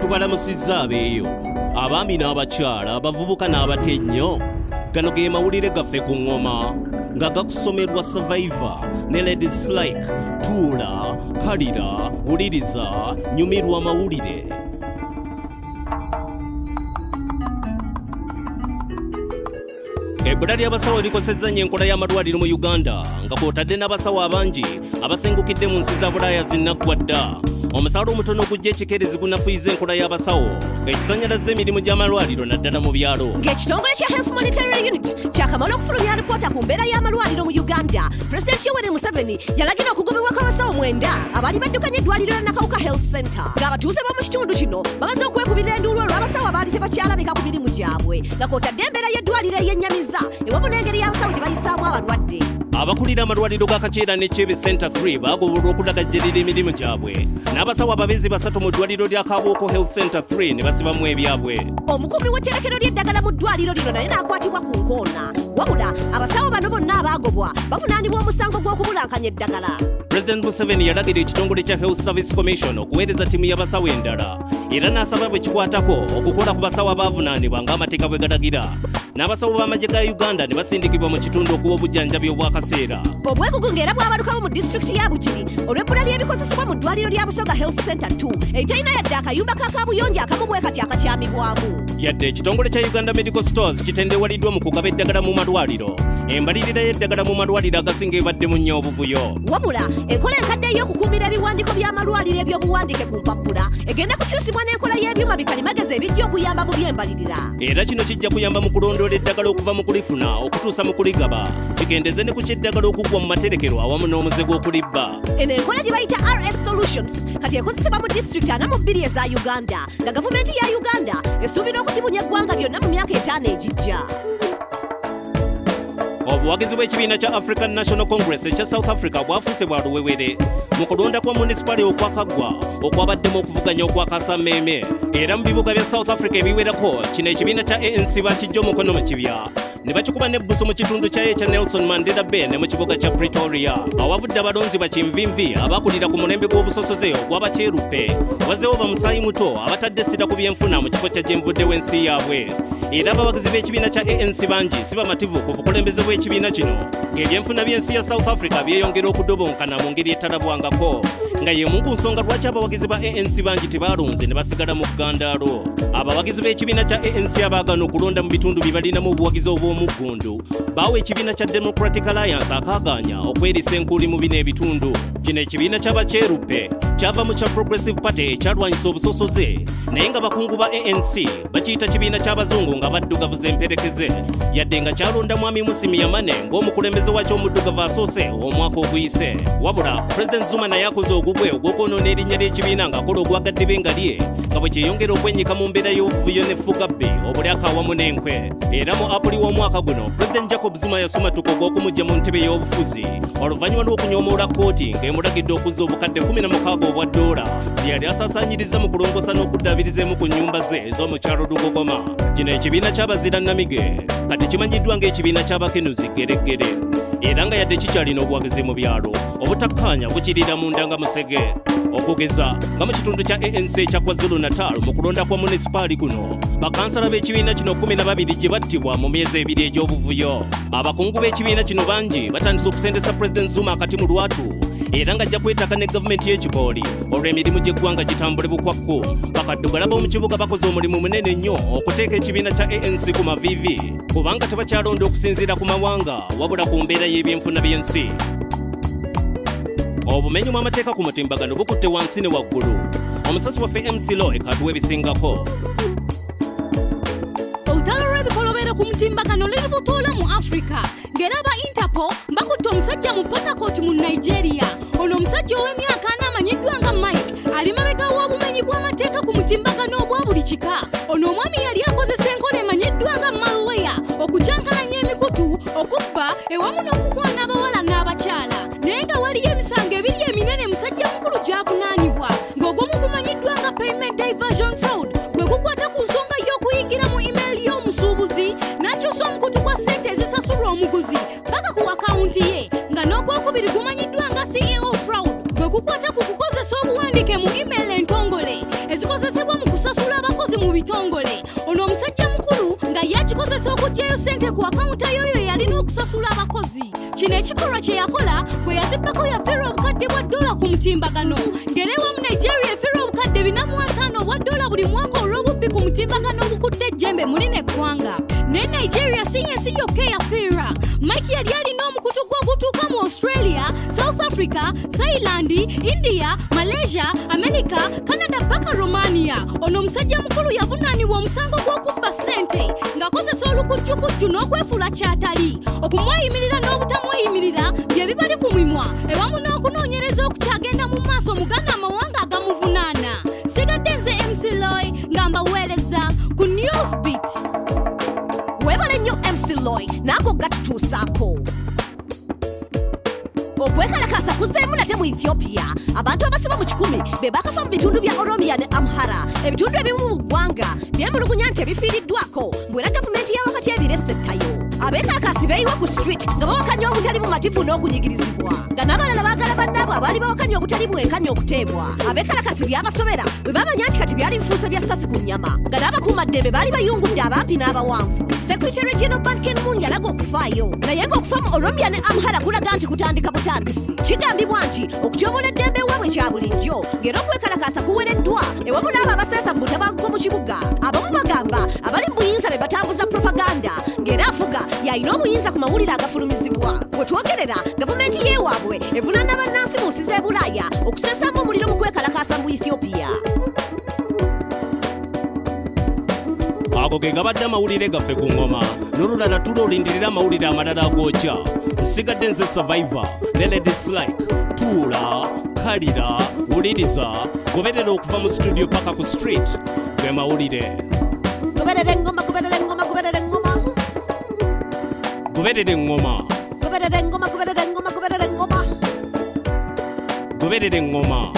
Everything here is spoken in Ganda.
Tubalamusizza abeeyo abaami n'abakyala abavubuka n'abatennyo gano ge mawulire gaffe ku ngoma nga gakusomerwa Survivor ne Ladies Like tuula kalira wuliriza nyumirwa mawulire. Ebbula ly'abasawo likosezza nnyo enkola y'amalwaliro mu Uganda nga kw'otadde n'abasawo abangi abasengukidde mu nsi za Bulaaya zinnaggwadda. Omusaala omutono ogujja ekikeerezi gunafuyiza enkola y'abasawo ekisannyalazza emirimu gy'amalwaliro naddala mu byalo. Ng'ekitongole kya Health Monitoring Unit kyakamala okufulumya alipoota ku mbeera y'amalwaliro mu Uganda, Pulezidenti Yoweri Museveni yalagira okugobebwa kw'abasawo 9 abaali baddukanya eddwaliro lya Nakawuka Health Center ng'abatuuze b'omu kitundu kino bamaze okwekubira enduulu olw'abasawo abaali tebakyalabika ku mirimu gyabwe nga kw'otadde embeera y'eddwaliro eyennyamiza ewamu n'engeri y'abasawo gye bayisaamu abalwadde. Abakulira amalwaliro ga Kaceera ne Chebe Center 3 bagoberwa okulagajjalira emirimu gyabwe. N'abasawo ababeezi 3 mu ddwaliro lya Kabooko Health Center 3 ne basibamu ebyabwe. Omukuumi w'etterekero ly'eddagala mu ddwaliro lino naye n'akwatibwa ku nkoona. Wabula abasawo bano bonna abaagobwa bavunaanibwa omusango gw'okubulankanya eddagala. President Museveni yalagira ekitongole kya Health Service Commission okuweereza ttiimu y'abasawo endala era n'asaba bwe kikwatako okukola ku basawo abaavunaanibwa ng'amateeka bwe galagira. N'abasawo b'amagye ga Uganda ne basindikibwa mu kitundu okuwa obujjanjabi obw'akaseera. Obwegugu ng'era bwabalukawo mu disitulikiti ya Bugiri olw'ebbula ly'ebikozesebwa mu ddwaliro lya Busoga Health Center 2 eritalina yadde akayumba k'akabuyonjo akamu bwe kati akakyamibwamu. Yadde ekitongole kya Uganda Medical Stores kitendewaliddwa mu kugaba eddagala mu malwaliro. Embalirira y'eddagala mu malwaliro agasinga ebadde mu nnyo obuvuyo. Wabula enkola enkadde ey'okukuumira ebiwandiiko by'amalwaliro eby'obuwandiike ku mpapula egenda kukyusibwa n'enkola y'ebyuma bikalimagezi ebijja okuyamba mu by'embalirira. Era kino kijja kuyamba mu kulondoola eddagala okuva mu kulifuna okutuusa mu kuligaba. Kikendeze ne ku ky'eddagala okuggwa mu materekero awamu n'omuze gw'okulibba. Eno enkola gye bayita RS Solutions kati ekozesebwa mu disitulikiti 42 eza Uganda nga gavumenti ya Uganda esuubira okugibunya eggwanga lyonna mu myaka 5 egijja. Obuwagizi bw'ekibiina kya African National Congress ekya South Africa bwafuuse bwa luwewere mu kulonda kwa munisipale okwakaggwa okwabaddemu okuvuganya okwakasa mmeeme. Era mu bibuga bya South Africa ebiwerako kino ekibiina kya ANC bakijja omukono mu kibya ne bakikuba n'ebbuso mu kitundu kya ekya Nelson Mandela Bay ne mu kibuga kya Pretoria. Awavudde abalonzi bakinvinvi abakulira ku mulembe gw'obusosoze ogw'abakyeruppe wazzeewo bamusaayi muto abatadde essira ku byenfuna mu kifo kya gyenvuddewo ensi yaabwe. Era abawagizi b'ekibiina kya ANC bangi si bamativu ku bukulembeze bw'ekibiina kino ng'ebyenfuna by'ensi ya South Africa byeyongera okudobonkana mu ngeri etalabwangako nga y'emu ku nsonga lwaki abawagizi ba ANC bangi tebalonze ne basigala mu ggandaalo. Abawagizi b'ekibiina kya ANC abaagana okulonda mu bitundu bye balinamu obuwagizi obw'omuggundu baawa ekibiina kya Democratic Alliance akaaganya okwerisa enkuuli mu bino ebitundu. Kino ekibiina ky'abakyeruppe kyava mu kya Progressive Party ekyalwanyisa obusosoze naye nga bakungu ba ANC bakiyita kibiina ky'abazungu nga baddugavu z'emperekeze yadde nga kyalonda mwami Musimi Yamane ng'omukulembeze wakyo omuddugavu asoose omwaka oguyise. Wabula President Zuma naye akoze ogugwe ogw'okwonoona erinnya ly'ekibiina ng'akola ogwagadde bengalye nga bwe kyeyongera okwenyika mu mbeera y'obuvuyo n'effugabbi obulyaka awamu n'enkwe. Era mu Apuli w'omwaka guno President Jacob Zuma yasumatuka ogw'okumujja mu ntebe y'obufuzi oluvannyuma lw'okunyoomoola kkooti ng'emulagidde okuzza obukadde 16 obwa ddoola ze yali asaasaanyiriza mu kulongosa n'okuddaabirizaemu ku nnyumba ze ez'omu kyalo Lugogoma. Kino ekibiina ky'abazira Namige kati kimanyiddwa ng'ekibiina ky'abakenuzi geregere era nga yadde kikyalina obuwagizi mu byalo obutakkaanya bukirira munda nga musege. Okugeza nga mu kitundu kya ANC ekya KwaZulu Natal mu kulonda kwa munisipaali kuno bakansala b'ekibiina kino 12 gye battibwa mu myezi 2 egy'obuvuyo. Abakungu b'ekibiina kino bangi batandise okusendesa President Zuma akati mu lwatu era ng'ajja kwetaka ne gavumenti y'ekibooli olw'emirimu gy'eggwanga gitambule bukwakku. Bakaddugala b'omu kibuga bakoze omulimu munene nnyo okuteeka ekibiina kya ANC ku maviivi kubanga tebakyalonda okusinziira ku mawanga wabula ku mbeera y'ebyenfuna by'ensi. Obumenyi mu amateeka ku mutimbagano bukutte wansi ne waggulu. Omusasi waffe MC Loe katuwa ebisingako. Olutalo lw'ebikolobero ku mutimbagano liri butoola mu Afirika ng'era aba Interpol bakutte omusajja mu Port Harcourt mu Nigeria. Ono omusajja ow'emyaka 4 amanyiddwa nga Mike ali mabega w'obumenyi bw'amateeka ku mutimbagano obwa buli kika. Ono omwami yali akozesa enkola emanyiddwa nga malware okukyankalanya emikutu okubba ewamu n'okukwana abawala n'abakyala naye nga waliyo emisango ebiri eminene musajja mukulu gy'avunaanibwa ng'ogw'omu gumanyiddwa nga payment diversion fraud gwe gukwata ku nsonga y'okuyigira mu email y'omusuubuzi ezikozesebwa mu kusasula abakozi mu bitongole. Ono omusajja mukulu nga yakikozesa okuggyayo ssente ku akawunta yoyo yalina okusasula abakozi. Kino ekikolwa kye yakola bwe yazibbako yafiirwa obukadde bwa $1 ku mutimbagano, ng'era ewamu Nigeria efiirwa obukadde $450 bwa $1 buli mwaka olw'obubbi ku mutimbagano obukutte ejjembe mu lino eggwanga. Ne Nigeria si yensi yokka eyafiirwa. Mike yali alina omukutu gw'ogutuuka mu Australia, South Africa, Thailand, India, Malaysia, America, Canada paka Romania. Ono omusajja mukulu yavunaanibwa omusango gw'okubba ssente ng'akozesa olukujjukujju n'okwefuula ky'atali. Okumweyimirira n'obutamweyimirira bye bibali ku mimwa, ewamu n'okunoonyereza okukyagenda mu maaso mugana amawanga agamuvunaana. Sigadde nze MC Loy nga mbaweereza ku Newsbeat. Weebale nnyo MC Loy naago gatutuusaako. Okwekalakaasa kuzzeemu nate mu Ethiopia. Abantu abasoba mu 100 be bakafa mu bitundu bya Oromia ne Amhara. Ebitundu ebimu mu ggwanga byemulugunya nti ebifiiriddwako mbwera gavumenti y'awakati ebiresettayo. Abeekalakaasi beeyiwa ku street nga bawakanya obutali bumativu n'okunyigirizibwa, nga n'abalala baagala bannaabwe abaali bawakanya obutali bwenkanya okuteebwa. Abeekalakaasi byabasobera bwe bamanya nti kati byali bifuuse bya ssasi ku nnyama, nga n'abakuumaddembe baali bayungudde abampi n'abawanvu. Secretary General Ban Ki-moon yalaga okufaayo, naye ng'okufa mu Oromia ne Amhara kulaga nti kutandika butandisi. Kigambibwa nti okutyobola eddembe ewaabwe kya bulijjo, ng'era okwekalakaasa kuwereddwa ewamu n'abo abaseesa mu butabanguko mu kibuga. Abamu bagamba abali mu buyinza be batambuza propaganda, ng'era afuga yalina obuyinza ku mawulire agafulumizibwa. Bwe twogerera, gavumenti y'ewaabwe evunaana bannansi mu nsi z'e Bulaaya okuseesaamu omuliro mu kwekalakaasa mu Ethiopia. Ago ge gabadde amawulire gaffe ku ngoma, n'olulala tuloolindirira amawulire amalala agookya. Nsigadde nze Survivor ne Lady Slike. Tuula, kalira, wuliriza, goberera okuva mu studio paka ku street. Ge mawulire. Goberera engoma, goberera engoma, goberera engoma. Goberera engoma. Goberera engoma, goberera engoma, goberera engoma. Goberera engoma.